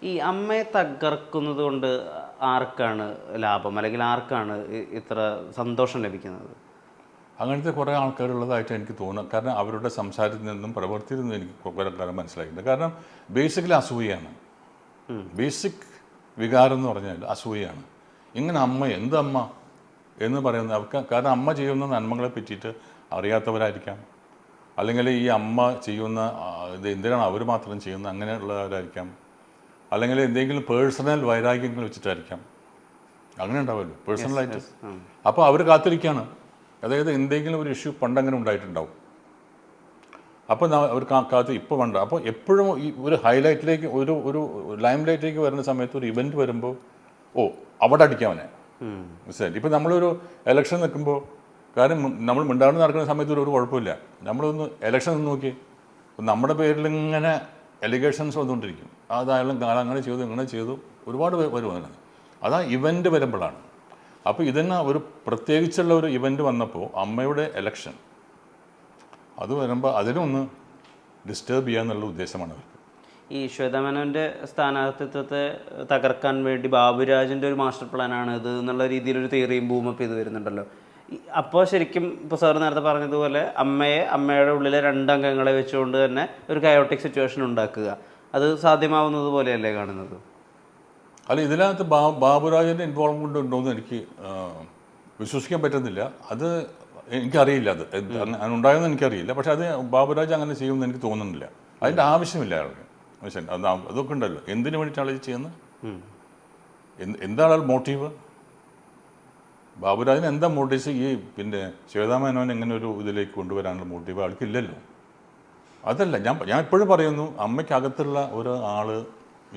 ഈ അമ്മയെ തകർക്കുന്നത് കൊണ്ട് ആർക്കാണ് ലാഭം, അല്ലെങ്കിൽ ആർക്കാണ് ഇത്ര സന്തോഷം ലഭിക്കുന്നത്? അങ്ങനത്തെ കുറേ ആൾക്കാരുള്ളതായിട്ട് എനിക്ക് തോന്നുന്നു. കാരണം അവരുടെ സംസാരത്തിൽ നിന്നും പ്രവൃത്തിയിൽ നിന്നും എനിക്ക് കുറേ കാലം മനസ്സിലായിട്ടുണ്ട്. കാരണം ബേസിക്കലി അസൂയാണ്. ബേസിക് വികാരം എന്ന് പറഞ്ഞാൽ അസൂയാണ്. ഇങ്ങനെ അമ്മ എന്തമ്മ എന്ന് പറയുന്നത് അവർക്ക്, കാരണം അമ്മ ചെയ്യുന്ന നന്മകളെ പറ്റിയിട്ട് അറിയാത്തവരായിരിക്കാം, അല്ലെങ്കിൽ ഈ അമ്മ ചെയ്യുന്ന ഇത് എന്തിനാണ് അവർ മാത്രം ചെയ്യുന്നത് അങ്ങനെയുള്ളവരായിരിക്കാം, അല്ലെങ്കിൽ എന്തെങ്കിലും പേഴ്സണൽ വൈരാഗ്യങ്ങൾ വെച്ചിട്ടായിരിക്കാം. അങ്ങനെ ഉണ്ടാവുമല്ലോ പേഴ്സണലായിട്ട്. അപ്പോൾ അവർ കാത്തിരിക്കുകയാണ്. അതായത് എന്തെങ്കിലും ഒരു ഇഷ്യൂ പണ്ടങ്ങനെ ഉണ്ടായിട്ടുണ്ടാവും. അപ്പോൾ അവർ കാത്ത് ഇപ്പോൾ വേണ്ട. അപ്പോൾ എപ്പോഴും ഈ ഒരു ഹൈലൈറ്റിലേക്ക് ഒരു ലൈം ലൈറ്റിലേക്ക് വരുന്ന സമയത്ത് ഒരു ഇവൻറ്റ് വരുമ്പോൾ അവിടെ അടിക്കാമനെ മനസ്സിലായി. ഇപ്പോൾ നമ്മളൊരു ഇലക്ഷൻ നിൽക്കുമ്പോൾ, കാര്യം നമ്മൾ മിണ്ടാണ്ട് നടക്കുന്ന സമയത്ത് ഒരു കുഴപ്പമില്ല. നമ്മളൊന്ന് ഇലക്ഷൻ നിന്ന് നോക്കി, നമ്മുടെ പേരിൽ ഇങ്ങനെ എലിഗേഷൻസ് വന്നുകൊണ്ടിരിക്കും. അതായാലും അങ്ങനെ ചെയ്തു ഇങ്ങനെ ചെയ്തു ഒരുപാട് വരും. അങ്ങനെ അതാ ഇവൻ്റ് വരുമ്പോഴാണ്. അപ്പോൾ ഇതിന് ഒരു പ്രത്യേകിച്ചുള്ള ഒരു ഇവൻ്റ് വന്നപ്പോൾ അമ്മയുടെ എലക്ഷൻ അത് വരുമ്പോൾ അതിനൊന്ന് ഡിസ്റ്റർബ് ചെയ്യാന്നുള്ള ഉദ്ദേശമാണ് അവർക്ക്. ഈ ശ്വേതാമേനോൻ്റെ സ്ഥാനാർത്ഥിത്വത്തെ തകർക്കാൻ വേണ്ടി ബാബുരാജിൻ്റെ ഒരു മാസ്റ്റർ പ്ലാനാണ് ഇത് എന്നുള്ള രീതിയിലൊരു തിയറിയും ബൂമപ്പ് ചെയ്ത് വരുന്നുണ്ടല്ലോ. അപ്പോൾ ശരിക്കും ഇപ്പോൾ സാർ നേരത്തെ പറഞ്ഞതുപോലെ അമ്മയുടെ ഉള്ളിലെ 2 അംഗങ്ങളെ വെച്ചുകൊണ്ട് തന്നെ ഒരു കയോട്ടിക് സിറ്റുവേഷൻ ഉണ്ടാക്കുക, അത് സാധ്യമാവുന്നത് പോലെയല്ലേ കാണുന്നത്? അല്ല, ഇതിനകത്ത് ബാബുരാജിൻ്റെ ഇൻവോൾവ്മെൻ്റ് ഉണ്ടോയെന്ന് എനിക്ക് വിശ്വസിക്കാൻ പറ്റുന്നില്ല. അത് എനിക്കറിയില്ല. അത് ഉണ്ടായെന്ന് എനിക്കറിയില്ല. പക്ഷെ അത് ബാബുരാജ് അങ്ങനെ ചെയ്യുമെന്ന് എനിക്ക് തോന്നുന്നില്ല. അതിൻ്റെ ആവശ്യമില്ല അയാൾക്ക്. അതൊക്കെ ഉണ്ടല്ലോ, എന്തിനു വേണ്ടിയിട്ടാണ് ഇത് ചെയ്യുന്നത്? എന്താണ് മോട്ടീവ്? ബാബുരാജിന് എന്താ മോട്ടീവ്? ഈ പിന്നെ ശ്വേതാമേനോൻ എങ്ങനെ ഒരു ഇതിലേക്ക് കൊണ്ടുവരാനുള്ള മോട്ടീവ് ആൾക്കില്ലല്ലോ. അതല്ല ഞാൻ എപ്പോഴും പറയുന്നു, അമ്മയ്ക്കകത്തുള്ള ഒരാൾ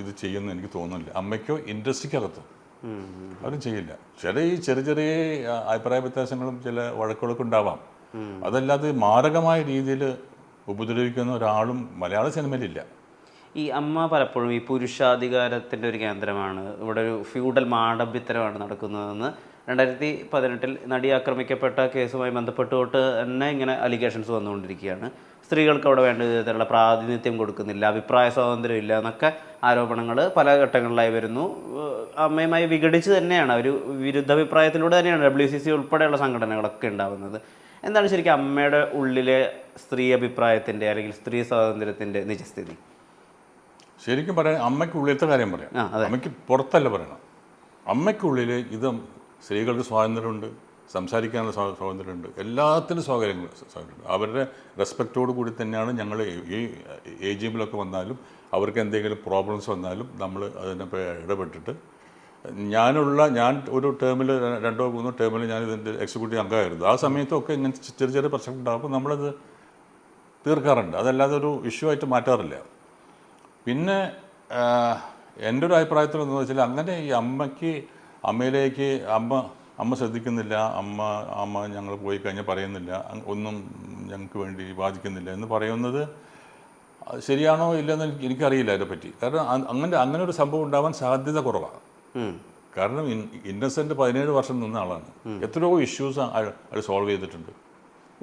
ഇത് ചെയ്യുമെന്ന് എനിക്ക് തോന്നുന്നില്ല. അമ്മയ്ക്കോ ഇൻഡസ്ട്രിക്കകത്തോ അവരും ചെയ്യില്ല. ചെറിയ അഭിപ്രായ വ്യത്യാസങ്ങളും ചില വഴക്കുകളൊക്കെ ഉണ്ടാവാം. അതല്ലാതെ മാരകമായ രീതിയിൽ ഉപദ്രവിക്കുന്ന ഒരാളും മലയാള സിനിമയിലില്ല. ഈ അമ്മ പലപ്പോഴും ഈ പുരുഷാധികാരത്തിൻ്റെ ഒരു കേന്ദ്രമാണ്, ഇവിടെ ഒരു ഫ്യൂഡൽ മാടമ്പിത്തരമാണ് നടക്കുന്നതെന്ന് 2018 നടി ആക്രമിക്കപ്പെട്ട കേസുമായി ബന്ധപ്പെട്ടുകൊണ്ട് തന്നെ ഇങ്ങനെ അലിഗേഷൻസ് വന്നുകൊണ്ടിരിക്കുകയാണ്. സ്ത്രീകൾക്ക് അവിടെ വേണ്ട വിധത്തിലുള്ള പ്രാതിനിധ്യം കൊടുക്കുന്നില്ല, അഭിപ്രായ സ്വാതന്ത്ര്യം ഇല്ല എന്നൊക്കെ ആരോപണങ്ങൾ പല ഘട്ടങ്ങളിലായി വരുന്നു. അമ്മയുമായി വിഘടിച്ച് തന്നെയാണ്, ഒരു വിരുദ്ധാഭിപ്രായത്തിലൂടെ തന്നെയാണ് WCC ഉൾപ്പെടെയുള്ള സംഘടനകളൊക്കെ ഉണ്ടാകുന്നത്. എന്താണ് ശരിക്കും അമ്മയുടെ ഉള്ളിലെ സ്ത്രീ അഭിപ്രായത്തിൻ്റെ അല്ലെങ്കിൽ സ്ത്രീ സ്വാതന്ത്ര്യത്തിൻ്റെ നിജസ്ഥിതി? ശരിക്കും പറയാൻ അമ്മയ്ക്കുള്ളിലത്തെ കാര്യം പറയാം, അമ്മയ്ക്ക് പുറത്തല്ല പറയണം. അമ്മയ്ക്കുള്ളിൽ ഇത് സ്ത്രീകൾക്ക് സ്വാതന്ത്ര്യമുണ്ട്, സംസാരിക്കാനുള്ള സ്വാതന്ത്ര്യമുണ്ട്, എല്ലാത്തിനും സ്വാതന്ത്ര്യമുണ്ട്. അവരുടെ റെസ്പെക്റ്റോട് കൂടി തന്നെയാണ് ഞങ്ങൾ ഈ AGM-ലൊക്കെ വന്നാലും അവർക്ക് എന്തെങ്കിലും പ്രോബ്ലംസ് വന്നാലും നമ്മൾ അതിനപ്പോൾ ഇടപെട്ടിട്ട് ഞാൻ ഒരു ടേമിൽ 2 or 3 ടേമിൽ ഞാൻ ഇതിൻ്റെ എക്സിക്യൂട്ടീവ് അംഗമായിരുന്നു. ആ സമയത്തൊക്കെ ഇങ്ങനത്തെ ചെറിയ പ്രശ്നം ഉണ്ടാകുമ്പോൾ നമ്മളത് തീർക്കാറുണ്ട്. അതല്ലാതെ ഒരു ഇഷ്യൂ ആയിട്ട് മാറ്റാറില്ല. പിന്നെ എൻ്റെ ഒരു അഭിപ്രായത്തിലെന്ന് വെച്ചാൽ അങ്ങനെ ഈ അമ്മയിലേക്ക് അമ്മ ശ്രദ്ധിക്കുന്നില്ല, അമ്മ ഞങ്ങൾ പോയി കഴിഞ്ഞാൽ പറയുന്നില്ല, ഒന്നും ഞങ്ങൾക്ക് വേണ്ടി വാദിക്കുന്നില്ല എന്ന് പറയുന്നത് ശരിയാണോ ഇല്ലെന്ന് എനിക്കറിയില്ല അതിനെപ്പറ്റി. കാരണം അങ്ങനെ ഒരു സംഭവം ഉണ്ടാവാൻ സാധ്യത കുറവാണ്. കാരണം ഇന്നസെൻ്റ് 17 വർഷം നിന്ന ആളാണ്. എത്രയോ ഇഷ്യൂസ് അയാൾ സോൾവ് ചെയ്തിട്ടുണ്ട്,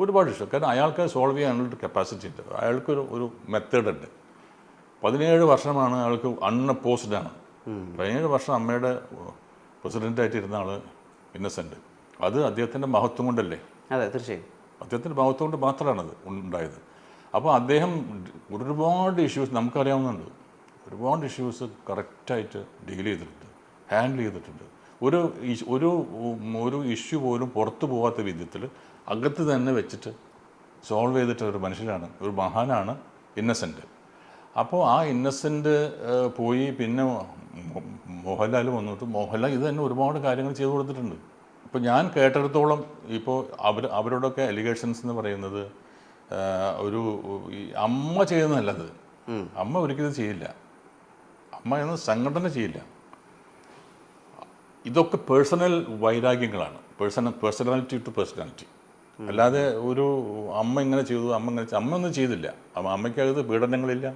ഒരുപാട് ഇഷ്യൂ. കാരണം അയാൾക്ക് സോൾവ് ചെയ്യാനുള്ള കപ്പാസിറ്റി ഉണ്ട്, അയാൾക്കൊരു മെത്തേഡുണ്ട്. 17 വർഷമാണ് അയാൾക്ക് അൺഅപ്പോസ്ഡാണ്. 17 വർഷം അമ്മയുടെ പ്രസിഡൻ്റായിട്ട് ഇരുന്ന ആൾ ഇന്നസെൻ്റ്. അത് അദ്ദേഹത്തിൻ്റെ മഹത്വം കൊണ്ടല്ലേ? അതെ, തീർച്ചയായും അദ്ദേഹത്തിൻ്റെ മഹത്വം കൊണ്ട് മാത്രമാണത് ഉണ്ടായത്. അപ്പോൾ അദ്ദേഹം ഒരുപാട് ഇഷ്യൂസ് നമുക്കറിയാവുന്നുണ്ട്, ഒരുപാട് ഇഷ്യൂസ് കറക്റ്റായിട്ട് ഡീൽ ചെയ്തിട്ടുണ്ട്, ഹാൻഡിൽ ചെയ്തിട്ടുണ്ട്. ഒരു ഇഷ്യൂ പോലും പുറത്തു പോകാത്ത വിധത്തിൽ അകത്ത് തന്നെ വെച്ചിട്ട് സോൾവ് ചെയ്തിട്ടുള്ള ഒരു മനുഷ്യനാണ്, ഒരു മഹാനാണ് ഇന്നസെൻ്റ്. അപ്പോൾ ആ ഇന്നസെൻ്റ് പോയി പിന്നെ മോഹൻലാൽ വന്നിട്ട് മോഹൻലാൽ ഇത് തന്നെ ഒരുപാട് കാര്യങ്ങൾ ചെയ്തു കൊടുത്തിട്ടുണ്ട്. ഇപ്പോൾ ഞാൻ കേട്ടിടത്തോളം ഇപ്പോൾ അവരോടൊക്കെ അലിഗേഷൻസ് എന്ന് പറയുന്നത് ഈ അമ്മ ചെയ്യുന്നതല്ലത്. അമ്മ ഒരിക്കലും ചെയ്യില്ല, അമ്മ എന്ന സംഘടന ചെയ്യില്ല. ഇതൊക്കെ പേഴ്സണൽ വൈരാഗ്യങ്ങളാണ്, പേഴ്സണാലിറ്റി ടു പേഴ്സണാലിറ്റി. അല്ലാതെ ഒരു അമ്മ ഇങ്ങനെ ചെയ്തു, അമ്മ ഒന്നും ചെയ്തില്ല. അമ്മയ്ക്കകത്ത് പീഡനങ്ങളില്ല,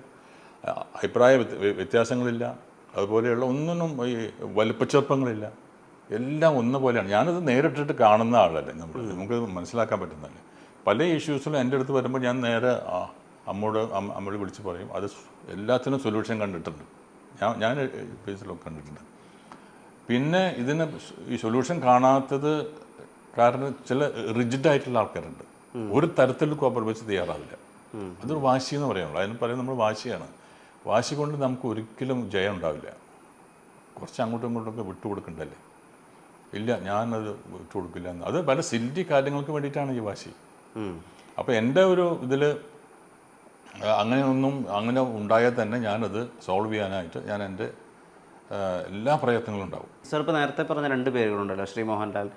അഭിപ്രായ വ്യത്യാസങ്ങളില്ല, അതുപോലെയുള്ള ഒന്നിനും ഈ വലിപ്പച്ചെറുപ്പങ്ങളില്ല, എല്ലാം ഒന്നുപോലെയാണ്. ഞാനിത് നേരിട്ടിട്ട് കാണുന്ന ആളല്ലേ, നമുക്ക് മനസ്സിലാക്കാൻ പറ്റുന്നതല്ലേ. പല ഇഷ്യൂസിലും എൻ്റെ അടുത്ത് വരുമ്പോൾ ഞാൻ നേരെ അമ്മയോട് വിളിച്ച് പറയും, അത് എല്ലാത്തിനും സൊല്യൂഷൻ കണ്ടിട്ടുണ്ട് ഞാൻ പേജിലൊക്കെ കണ്ടിട്ടുണ്ട്. പിന്നെ ഇതിന് ഈ സൊല്യൂഷൻ കാണാത്തത് കാരണം ചില റിജിഡായിട്ടുള്ള ആൾക്കാരുണ്ട്, ഒരു തരത്തിൽ കോംപ്രമൈസ് തയ്യാറാവില്ല. അതൊരു വാശി എന്ന് പറയാനുള്ളൂ. അതിന് പറയുന്നത് നമ്മൾ വാശിയാണ്. വാശി കൊണ്ട് നമുക്ക് ഒരിക്കലും ജയം ഉണ്ടാവില്ല. കുറച്ച് അങ്ങോട്ടും ഇങ്ങോട്ടൊക്കെ വിട്ടുകൊടുക്കണ്ടല്ലേ. ഇല്ല, ഞാനത് വിട്ടുകൊടുക്കില്ല എന്ന്. അത് പല സില്ലി കാര്യങ്ങൾക്ക് വേണ്ടിയിട്ടാണ് ഈ വാശി. അപ്പോൾ എൻ്റെ ഒരു ഇതിൽ അങ്ങനെ ഉണ്ടായാൽ തന്നെ ഞാനത് സോൾവ് ചെയ്യാനായിട്ട് ഞാൻ എൻ്റെ എല്ലാ പ്രയത്നങ്ങളും ഉണ്ടാവും. സർ, ഇപ്പോൾ നേരത്തെ പറഞ്ഞ 2 പേരുകളുണ്ടല്ലോ, ശ്രീ മോഹൻലാൽ,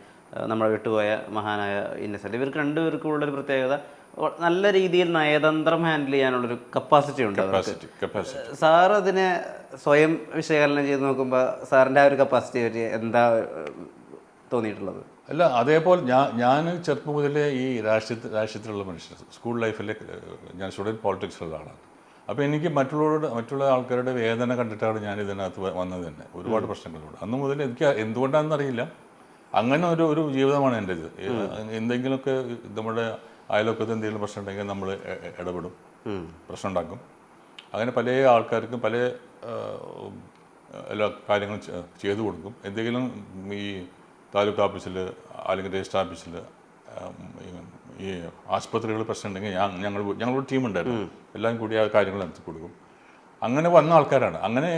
നമ്മളെ വിട്ടുപോയ മഹാനായ ഇന്നസെൻ്റ്. ഇവർക്ക് 2 പേർക്കും ഉള്ളൊരു പ്രത്യേകത, നല്ല രീതിയിൽ നയതന്ത്രം ഹാൻഡിൽ ചെയ്യാനുള്ളൊരു കപ്പാസിറ്റി ഉണ്ട് അവർക്ക്. സാർ അതിനെ സ്വയം വിശകലനം ചെയ്ത് നോക്കുമ്പോൾ സാറിൻ്റെ ആ ഒരു കപ്പാസിറ്റി പറ്റി എന്താ തോന്നിയിട്ടുള്ളത്? അല്ല, അതേപോലെ ഞാൻ ചെറുപ്പം മുതലേ ഈ രാഷ്ട്രീയത്തിലുള്ള മനുഷ്യൻ, സ്കൂൾ ലൈഫിൽ ഞാൻ സ്റ്റുഡൻറ്റ് പോളിറ്റിക്സിലുള്ള ആളാണ്. അപ്പോൾ എനിക്ക് മറ്റുള്ള ആൾക്കാരുടെ വേദന കണ്ടിട്ടാണ് ഞാൻ ഇതിനകത്ത് വന്നത് തന്നെ. ഒരുപാട് പ്രശ്നങ്ങളുണ്ട് അന്ന് മുതൽ. എനിക്ക് എന്തുകൊണ്ടാണെന്നറിയില്ല, അങ്ങനെ ഒരു ജീവിതമാണ് എൻ്റേത്. എന്തെങ്കിലുമൊക്കെ നമ്മുടെ അയൽവക്കത്ത് എന്തെങ്കിലും പ്രശ്നം ഉണ്ടെങ്കിൽ നമ്മൾ ഇടപെടും, പ്രശ്നം ഉണ്ടാക്കും. അങ്ങനെ പല ആൾക്കാർക്കും പല എല്ലാ കാര്യങ്ങളും ചെയ്തു കൊടുക്കും. എന്തെങ്കിലും ഈ താലൂക്ക് ഓഫീസിൽ അല്ലെങ്കിൽ രജിസ്റ്റർ ഓഫീസിൽ ഈ ആശുപത്രികളിൽ പ്രശ്നം ഉണ്ടെങ്കിൽ ഞങ്ങളൊരു ടീമുണ്ടായിരുന്നു, എല്ലാം കൂടി ആ കാര്യങ്ങൾ നടത്തി കൊടുക്കും. അങ്ങനെ വന്ന ആൾക്കാരാണ്. അങ്ങനെ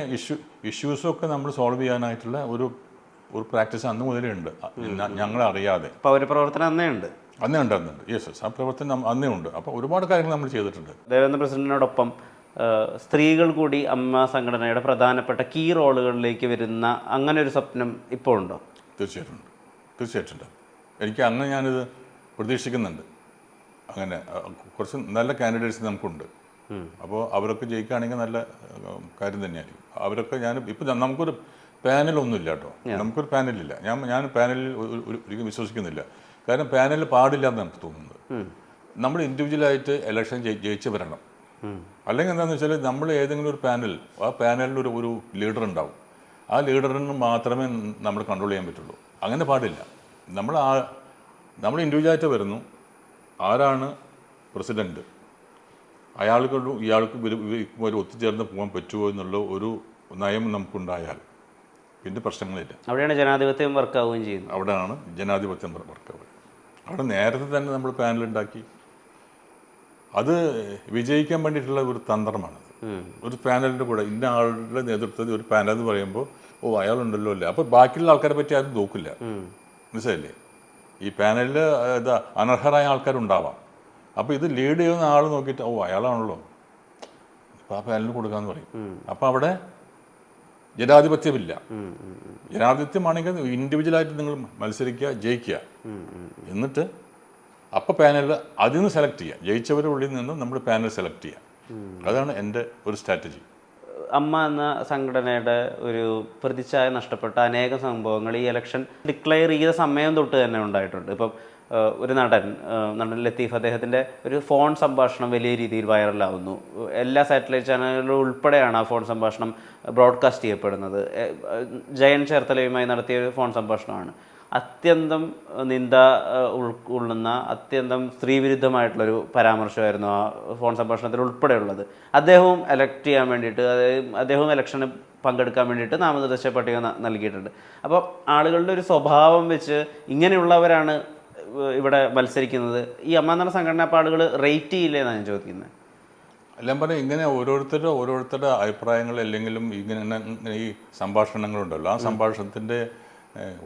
ഇഷ്യൂസൊക്കെ നമ്മൾ സോൾവ് ചെയ്യാനായിട്ടുള്ള ഒരു പ്രാക്ടീസ് അന്ന് മുതലേ ഉണ്ട്, ഞങ്ങളറിയാതെ. പൗരപ്രവർത്തനം അന്നേ ഉണ്ട്. യെസ്, ആ പ്രവർത്തനം അന്നേ ഉണ്ട്. അപ്പോൾ ഒരുപാട് കാര്യങ്ങൾ നമ്മൾ ചെയ്തിട്ടുണ്ട്. ദേവേന്ദ്ര പ്രസിഡന്റിനോടൊപ്പം സ്ത്രീകൾ കൂടി അമ്മ സംഘടനയുടെ പ്രധാനപ്പെട്ട കീ റോളുകളിലേക്ക് വരുന്ന അങ്ങനെ ഒരു സ്വപ്നം ഇപ്പോൾ ഉണ്ടോ? തീർച്ചയായിട്ടും. എനിക്ക് അങ്ങനെ ഞാനിത് പ്രതീക്ഷിക്കുന്നുണ്ട്. അങ്ങനെ കുറച്ച് നല്ല കാൻഡിഡേറ്റ്സ് നമുക്കുണ്ട്. അപ്പോൾ അവരൊക്കെ ജയിക്കുകയാണെങ്കിൽ നല്ല കാര്യം തന്നെയായിരിക്കും. അവരൊക്കെ ഇപ്പോൾ നമുക്കൊരു പാനലൊന്നുമില്ല കേട്ടോ, നമുക്കൊരു പാനലില്ല. ഞാൻ പാനലിൽ ഒരിക്കലും വിശ്വസിക്കുന്നില്ല. കാരണം പാനലിൽ പാടില്ല എന്ന് നമുക്ക് തോന്നുന്നത്. നമ്മൾ ഇൻഡിവിജ്വലായിട്ട് ഇലക്ഷൻ ജയിച്ച് വരണം. അല്ലെങ്കിൽ എന്താണെന്ന് വെച്ചാൽ നമ്മൾ ഏതെങ്കിലും ഒരു പാനൽ, ആ പാനലിൽ ഒരു ലീഡർ ഉണ്ടാവും. ആ ലീഡറിന് മാത്രമേ നമ്മൾ കൺട്രോൾ ചെയ്യാൻ പറ്റുള്ളൂ. അങ്ങനെ പാടില്ല. നമ്മൾ ഇൻഡിവിജ്വലായിട്ട് വരുന്നു. ആരാണ് പ്രസിഡൻറ്റ്, ഇയാൾക്ക് ഒരു ഒത്തുചേർന്ന് പോകാൻ പറ്റുമോ എന്നുള്ള ഒരു നയം നമുക്കുണ്ടായാൽ പിന്നെ പ്രശ്നങ്ങളില്ല. അവിടെയാണ് ജനാധിപത്യം വർക്കാവുകയും ചെയ്യുന്നത്. അവിടെയാണ് ജനാധിപത്യം വർക്കാവുക. അവിടെ നേരത്തെ തന്നെ നമ്മൾ പാനലുണ്ടാക്കി അത് വിജയിക്കാൻ വേണ്ടിയിട്ടുള്ള ഒരു തന്ത്രമാണത്. ഒരു പാനലിൻ്റെ കൂടെ ഇന്ന ആളുടെ നേതൃത്വത്തിൽ ഒരു പാനൽ എന്ന് പറയുമ്പോൾ അയാളുണ്ടല്ലോ അല്ലേ, അപ്പോൾ ബാക്കിയുള്ള ആൾക്കാരെ പറ്റി ആരും നോക്കില്ല. മനസ്സിലായില്ലേ? ഈ പാനലിൽ അനർഹരായ ആൾക്കാരുണ്ടാവാം. അപ്പോൾ ഇത് ലീഡ് ചെയ്യുന്ന ആൾ നോക്കിയിട്ട് അയാളാണല്ലോ, അപ്പോൾ ആ പാനലിന് കൊടുക്കാമെന്ന് പറയും. അപ്പോൾ അവിടെ ജനാധിപത്യമില്ല. ജനാധിപത്യമാണെങ്കിൽ ഇൻഡിവിജ്വലായിട്ട് നിങ്ങൾ മത്സരിക്കുക, ജയിക്കുക, എന്നിട്ട് അപ്പോൾ പാനൽ അതിൽ നിന്ന് സെലക്ട് ചെയ്യുക. ജയിച്ചവരുടെ ഉള്ളിൽ നിന്ന് നമ്മൾ പാനൽ സെലക്ട് ചെയ്യുക. അതാണ് എൻ്റെ ഒരു സ്ട്രാറ്റജി. അമ്മ എന്ന സംഘടനയുടെ ഒരു പ്രതിച്ഛായ നഷ്ടപ്പെട്ട അനേകം സംഭവങ്ങൾ ഈ ഇലക്ഷൻ ഡിക്ലെയർ ചെയ്ത സമയം തൊട്ട് തന്നെ ഉണ്ടായിട്ടുണ്ട്. ഇപ്പം ഒരു നടൻ ലത്തീഫ്, അദ്ദേഹത്തിൻ്റെ ഒരു ഫോൺ സംഭാഷണം വലിയ രീതിയിൽ വൈറലാവുന്നു. എല്ലാ സാറ്റലൈറ്റ് ചാനലുകളും ഉൾപ്പെടെയാണ് ആ ഫോൺ സംഭാഷണം ബ്രോഡ്കാസ്റ്റ് ചെയ്യപ്പെടുന്നത്. ജയൻ ചേർത്തലയുമായി നടത്തിയ ഒരു ഫോൺ സംഭാഷണമാണ്. അത്യന്തം നിന്ദ ഉൾക്കൊള്ളുന്ന, അത്യന്തം സ്ത്രീവിരുദ്ധമായിട്ടുള്ളൊരു പരാമർശമായിരുന്നു ആ ഫോൺ സംഭാഷണത്തിൽ ഉൾപ്പെടെയുള്ളത്. അദ്ദേഹവും എലക്ട് ചെയ്യാൻ വേണ്ടിയിട്ട്, അദ്ദേഹവും ഇലക്ഷന് പങ്കെടുക്കാൻ വേണ്ടിയിട്ട് നാമനിർദ്ദേശ പട്ടിക നൽകിയിട്ടുണ്ട്. അപ്പോൾ ആളുകളുടെ ഒരു സ്വഭാവം വെച്ച് ഇങ്ങനെയുള്ളവരാണ് ഇവിടെ മത്സരിക്കുന്നത്. ഈ അമ്മ എന്ന സംഘടന അപ്പോൾ ആളുകൾ റേറ്റ് ചെയ്യില്ലേ എന്നാണ് ഞാൻ ചോദിക്കുന്നത്. എല്ലാം പറഞ്ഞാൽ ഇങ്ങനെ ഓരോരുത്തരുടെ അഭിപ്രായങ്ങൾ അല്ലെങ്കിലും ഇങ്ങനെ ഈ സംഭാഷണങ്ങളുണ്ടല്ലോ, ആ സംഭാഷണത്തിൻ്റെ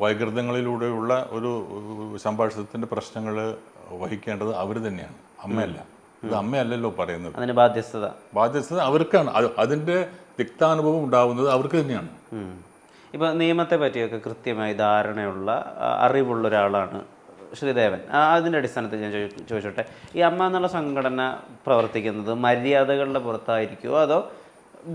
വൈകൃതങ്ങളിലൂടെയുള്ള ഒരു സംഭാഷണത്തിൻ്റെ പ്രശ്നങ്ങൾ വഹിക്കേണ്ടത് അവർ തന്നെയാണ്, അമ്മയല്ല. ഇത് അമ്മയല്ലല്ലോ പറയുന്നത്. അതിന് ബാധ്യസ്ഥത അവർക്കാണ്. അതിൻ്റെ തിക്താനുഭവം ഉണ്ടാവുന്നത് അവർക്ക് തന്നെയാണ്. ഇപ്പോൾ നിയമത്തെ പറ്റിയൊക്കെ കൃത്യമായി ധാരണയുള്ള അറിവുള്ള ഒരാളാണ് ശ്രീദേവൻ. അതിൻ്റെ അടിസ്ഥാനത്തിൽ ഞാൻ ചോദിച്ചോട്ടെ, ഈ അമ്മ എന്നുള്ള സംഘടന പ്രവർത്തിക്കുന്നത് മര്യാദകളുടെ പുറത്തായിരിക്കുമോ അതോ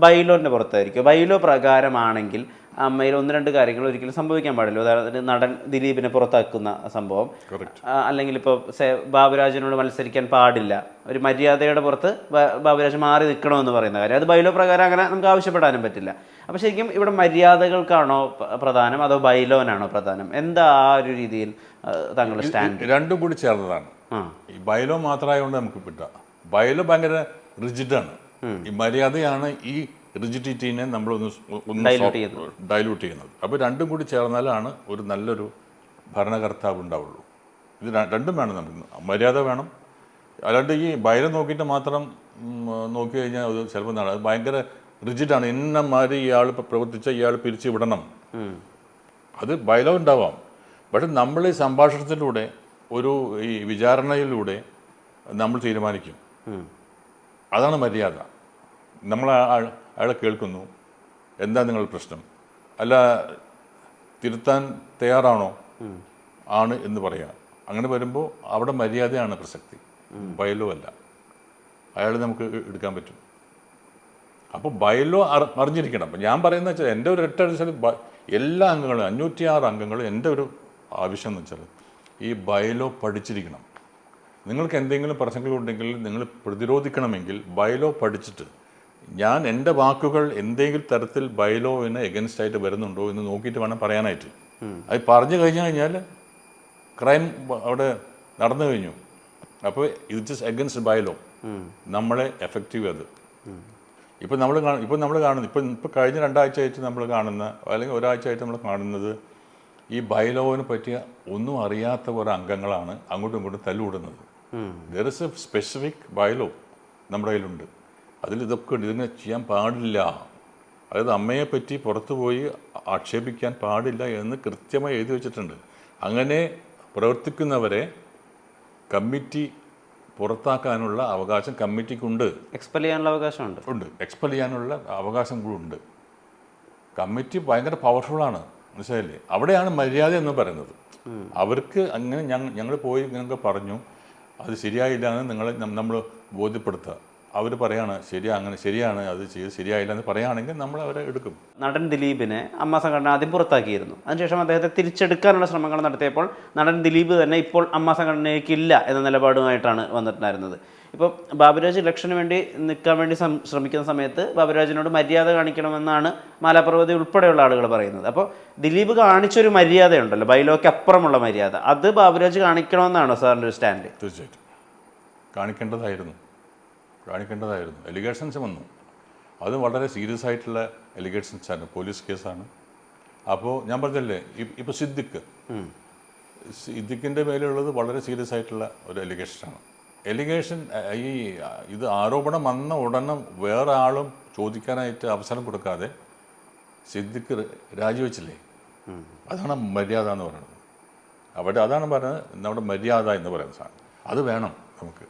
ബൈലോൻ്റെ പുറത്തായിരിക്കുമോ? ബൈലോ പ്രകാരമാണെങ്കിൽ അമ്മയിൽ 1-2 കാര്യങ്ങൾ ഒരിക്കലും സംഭവിക്കാൻ പാടില്ല. ഉദാഹരണത്തിന് നടൻ ദിലീപിനെ പുറത്താക്കുന്ന സംഭവം, അല്ലെങ്കിൽ ഇപ്പോൾ ബാബുരാജിനോട് മത്സരിക്കാൻ പാടില്ല, ഒരു മര്യാദയുടെ പുറത്ത് ബാബുരാജ് മാറി നിൽക്കണമെന്ന് പറയുന്ന കാര്യം, അത് ബൈലോ പ്രകാരം അങ്ങനെ നമുക്ക് ആവശ്യപ്പെടാനും പറ്റില്ല. അപ്പോൾ ശരിക്കും ഇവിടെ മര്യാദകൾക്കാണോ പ്രധാനം അതോ ബൈലോനാണോ പ്രധാനം? എന്താ ആ ഒരു രീതിയിൽ താങ്കളുടെ സ്റ്റാൻഡ്? രണ്ടും കൂടി ചേർന്നതാണ്. ഈ ബൈലോ മാത്രമായതുകൊണ്ട് നമുക്ക് കിട്ടുക. ബൈലോ ഭയങ്കര റിജിഡാണ്. ഈ മര്യാദയാണ് ഈ റിജിഡിറ്റീനെ നമ്മളൊന്ന് Dilute ഡൈല്യൂട്ട് ചെയ്യുന്നത്. അപ്പോൾ രണ്ടും കൂടി ചേർന്നാലാണ് ഒരു നല്ലൊരു ഭരണകർത്താവ് ഉണ്ടാവുള്ളൂ. ഇത് രണ്ടും വേണം നമുക്ക്. മര്യാദ വേണം. അല്ലാണ്ട് ഈ ബയല നോക്കിയിട്ട് മാത്രം നോക്കി കഴിഞ്ഞാൽ അത് ചിലപ്പോൾ അത് ഭയങ്കര റിജിഡാണ്. ഇന്നമാതിരി ഇയാൾ പ്രവർത്തിച്ച ഇയാൾ പിരിച്ചു വിടണം, അത് ബയലോ ഉണ്ടാവാം. പക്ഷെ നമ്മൾ ഈ സംഭാഷണത്തിലൂടെ ഈ വിചാരണയിലൂടെ നമ്മൾ തീരുമാനിക്കും. അതാണ് മര്യാദ. നമ്മൾ അയാളെ കേൾക്കുന്നു, എന്താ നിങ്ങളുടെ പ്രശ്നം, അല്ല തിരുത്താൻ തയ്യാറാണോ, ആണ് എന്ന് പറയാം. അങ്ങനെ വരുമ്പോൾ അവിടെ മര്യാദയാണ് പ്രസക്തി, ബയലോ അല്ല. അയാൾ നമുക്ക് എടുക്കാൻ പറ്റും. അപ്പോൾ ബയലോ അറിഞ്ഞിരിക്കണം. അപ്പം ഞാൻ പറയുന്നത് വെച്ചാൽ എൻ്റെ ഒരു ഒറ്റ വെച്ചാൽ എല്ലാ അംഗങ്ങളും 506 അംഗങ്ങളും എൻ്റെ ഒരു ആവശ്യം എന്ന് വെച്ചാൽ ഈ ബയലോ പഠിച്ചിരിക്കണം. നിങ്ങൾക്ക് എന്തെങ്കിലും പ്രശ്നങ്ങളുണ്ടെങ്കിൽ നിങ്ങൾ പ്രതിരോധിക്കണമെങ്കിൽ ബയലോ പഠിച്ചിട്ട് ഞാൻ എൻ്റെ വാക്കുകൾ എന്തെങ്കിലും തരത്തിൽ ബയലോവിന് എഗൻസ്റ്റ് ആയിട്ട് വരുന്നുണ്ടോ എന്ന് നോക്കിയിട്ട് വേണം പറയാനായിട്ട്. അത് പറഞ്ഞു കഴിഞ്ഞാൽ ക്രൈം അവിടെ നടന്നു കഴിഞ്ഞു. അപ്പോൾ ഇറ്റ് ഇസ് എഗൻസ്റ്റ് ബയലോ, നമ്മളെ എഫക്റ്റീവ് അത്. ഇപ്പം നമ്മൾ കാണുന്നത് ഇപ്പോൾ കഴിഞ്ഞ 2 ആഴ്ചയായിട്ട് നമ്മൾ കാണുന്ന, അല്ലെങ്കിൽ ഒരാഴ്ചയായിട്ട് നമ്മൾ കാണുന്നത് ഈ ബയലോവിനെ പറ്റിയ ഒന്നും അറിയാത്ത കുറേ അംഗങ്ങളാണ് അങ്ങോട്ടും ഇങ്ങോട്ടും തല്ലുകൂടുന്നത്. There is a specific bylaw നമ്മുടെ കയ്യിലുണ്ട്. അതിൽ ഇതൊക്കെ ഉണ്ട്. ഇതിങ്ങനെ ചെയ്യാൻ പാടില്ല, അതായത് അമ്മയെ പറ്റി പുറത്തു പോയി ആക്ഷേപിക്കാൻ പാടില്ല എന്ന് കൃത്യമായി എഴുതി വെച്ചിട്ടുണ്ട്. അങ്ങനെ പ്രവർത്തിക്കുന്നവരെ കമ്മിറ്റി പുറത്താക്കാനുള്ള അവകാശം കമ്മിറ്റിക്കുണ്ട്. എക്സ്പെൽ ചെയ്യാനുള്ള അവകാശമുണ്ട്. എക്സ്പെൽ ചെയ്യാനുള്ള അവകാശം കൂടെ ഉണ്ട്. കമ്മിറ്റി ഭയങ്കര പവർഫുള്ളാണ്, മനസ്സിലായില്ലേ? അവിടെയാണ് മര്യാദ എന്ന് പറയുന്നത്. അവർക്ക് അങ്ങനെ ഞങ്ങൾ പോയി ഇങ്ങനെയൊക്കെ പറഞ്ഞു, അത് ശരിയായില്ല എന്ന് നമ്മൾ ബോധ്യപ്പെടുത്തുക. അവർ പറയാണ് ശരിയാണ് അത് ചെയ്ത് ശരിയായില്ല എന്ന് പറയുകയാണെങ്കിൽ നമ്മൾ അവരെ എടുക്കും. നടൻ ദിലീപിനെ അമ്മ സംഘടന ആദ്യം പുറത്താക്കിയിരുന്നു. അതിനുശേഷം അദ്ദേഹത്തെ തിരിച്ചെടുക്കാനുള്ള ശ്രമങ്ങൾ നടത്തിയപ്പോൾ നടൻ ദിലീപ് തന്നെ ഇപ്പോൾ അമ്മ സംഘടനയ്ക്കില്ല എന്ന നിലപാടുമായിട്ടാണ് വന്നിട്ടുണ്ടായിരുന്നത്. ഇപ്പോൾ ബാബുരാജ് ഇലക്ഷന് വേണ്ടി നിൽക്കാൻ വേണ്ടി ശ്രമിക്കുന്ന സമയത്ത് ബാബുരാജിനോട് മര്യാദ കാണിക്കണമെന്നാണ് മാലാപ്രവതി ഉൾപ്പെടെയുള്ള ആളുകൾ പറയുന്നത്. അപ്പോൾ ദിലീപ് കാണിച്ചൊരു മര്യാദയുണ്ടല്ലോ, ബൈലോയ്ക്ക് അപ്പുറമുള്ള മര്യാദ, അത് ബാബുരാജ് കാണിക്കണമെന്നാണോ സാറിൻ്റെ ഒരു സ്റ്റാൻഡ്? തീർച്ചയായിട്ടും കാണിക്കേണ്ടതായിരുന്നു. എലിഗേഷൻസ് വന്നു, അത് വളരെ സീരിയസ് ആയിട്ടുള്ള എലിഗേഷൻസാണ്, പോലീസ് കേസാണ്. അപ്പോൾ ഞാൻ പറഞ്ഞല്ലേ, ഇപ്പോൾ സിദ്ദിഖിൻ്റെ മേലുള്ളത് വളരെ സീരിയസ് ആയിട്ടുള്ള ഒരു എലിഗേഷനാണ്. ഇത് ആരോപണം വന്ന ഉടനെ വേറെ ആളും ചോദിക്കാനായിട്ട് അവസരം കൊടുക്കാതെ സിദ്ദിഖ് രാജിവെച്ചില്ലേ? അതാണ് മര്യാദ എന്ന് പറയുന്നത്. അതാണ് പറയുന്നത് നമ്മുടെ മര്യാദ എന്ന് പറയുന്ന സാധനം. അത് വേണം നമുക്ക്.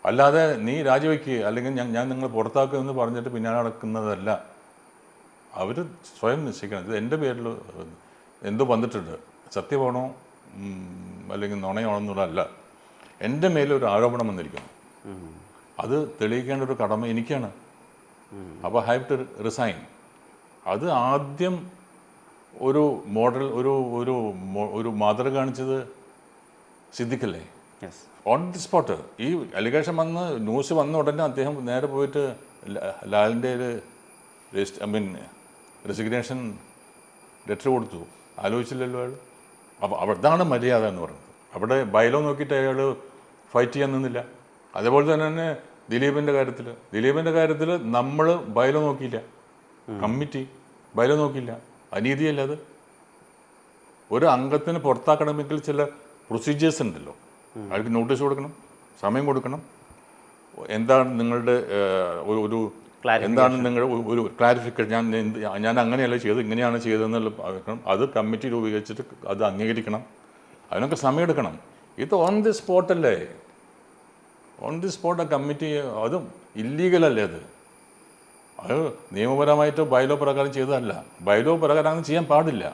അല്ലാതെ നീ രാജിവെക്കുക അല്ലെങ്കിൽ ഞാൻ നിങ്ങളെ പുറത്താക്കുമെന്ന് പറഞ്ഞിട്ട് പിന്നാലെ നടക്കുന്നതല്ല. അവർ സ്വയം നിശ്ചയിക്കണം. ഇത് എൻ്റെ പേരിൽ എന്തോ വന്നിട്ടുണ്ട്, സത്യമാണോ അല്ലെങ്കിൽ നുണയാണോ എന്നുള്ളതല്ല, എൻ്റെ മേലൊരു ആരോപണം വന്നിരിക്കുന്നു, അത് തെളിയിക്കേണ്ട ഒരു കടമ എനിക്കാണ്. അപ്പോൾ ഹാവ് ടു റിസൈൻ. അത് ആദ്യം ഒരു മോഡൽ ഒരു മാതൃക കാണിച്ചത് സിദ്ദിഖല്ലേ? On the spot. ഈ അലിഗേഷൻ ന്യൂസ് വന്ന ഉടനെ അദ്ദേഹം നേരെ പോയിട്ട് ലാലിൻ്റെ റെസിഗ്നേഷൻ ലെറ്റർ കൊടുത്തു. ആലോചിച്ചില്ലല്ലോ അയാൾ. അപ്പോൾ അതാണ് മര്യാദ എന്ന് പറയുന്നത്. അവിടെ ബയലോ നോക്കിയിട്ട് അയാൾ ഫൈറ്റ് ചെയ്യാൻ നിന്നില്ല. അതേപോലെ തന്നെ ദിലീപിൻ്റെ കാര്യത്തിൽ നമ്മൾ ബയലോ നോക്കിയില്ല, കമ്മിറ്റി ബയലോ നോക്കിയില്ല. അനീതിയല്ല അത്. ഒരു അംഗത്തിന് പുറത്താക്കണമെങ്കിൽ ചില പ്രൊസീജിയേഴ്സ് ഉണ്ടല്ലോ. അയാൾക്ക് നോട്ടീസ് കൊടുക്കണം, സമയം കൊടുക്കണം, എന്താണ് നിങ്ങളുടെ ഒരു ക്ലാരിഫിക്കേഷൻ, ഞാൻ അങ്ങനെയല്ല ചെയ്തത്, ഇങ്ങനെയാണ് ചെയ്തതെന്നുള്ള അത് കമ്മിറ്റി രൂപീകരിച്ചിട്ട് അത് അംഗീകരിക്കണം. അതിനൊക്കെ സമയമെടുക്കണം. ഇത് ഓൺ ദി സ്പോട്ടല്ലേ? ഓൺ ദി സ്പോട്ട് കമ്മിറ്റി, അതും ഇല്ലീഗലല്ലേ? അത് നിയമപരമായിട്ടോ ബയലോ പ്രകാരം ചെയ്തതല്ല. ബയലോ പ്രകാരം അങ്ങനെ ചെയ്യാൻ പാടില്ല.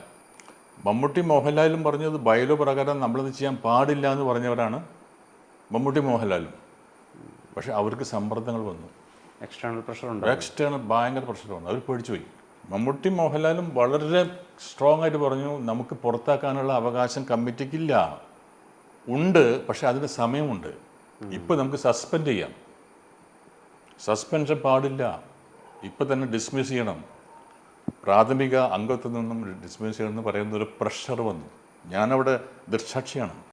മമ്മൂട്ടി മോഹൻലാലും പറഞ്ഞത് ബയലോ പ്രകാരം നമ്മളത് ചെയ്യാൻ പാടില്ല എന്ന് പറഞ്ഞവരാണ് മമ്മൂട്ടി മോഹൻലാലും. പക്ഷെ അവർക്ക് സമ്മർദ്ദങ്ങൾ വന്നു, എക്സ്റ്റേണൽ ഭയങ്കര പ്രഷർ വന്നു, അവർ പേടിച്ചുപോയി. മമ്മൂട്ടി മോഹൻലാലും വളരെ സ്ട്രോങ് ആയിട്ട് പറഞ്ഞു, നമുക്ക് പുറത്താക്കാനുള്ള അവകാശം കമ്മിറ്റിക്കില്ല, ഉണ്ട്, പക്ഷെ അതിന് സമയമുണ്ട്. ഇപ്പം നമുക്ക് സസ്പെൻഡ് ചെയ്യാം, സസ്പെൻഷൻ പാടില്ല, ഇപ്പം തന്നെ ഡിസ്മിസ് ചെയ്യണം, പ്രാഥമിക അംഗത്വത്തിൽ നിന്നും ഡിസ്മിസ് ചെയ്യണമെന്ന് പറയുന്ന ഒരു പ്രഷർ വന്നു. ഞാനവിടെ ദൃക്സാക്ഷിയാണ്.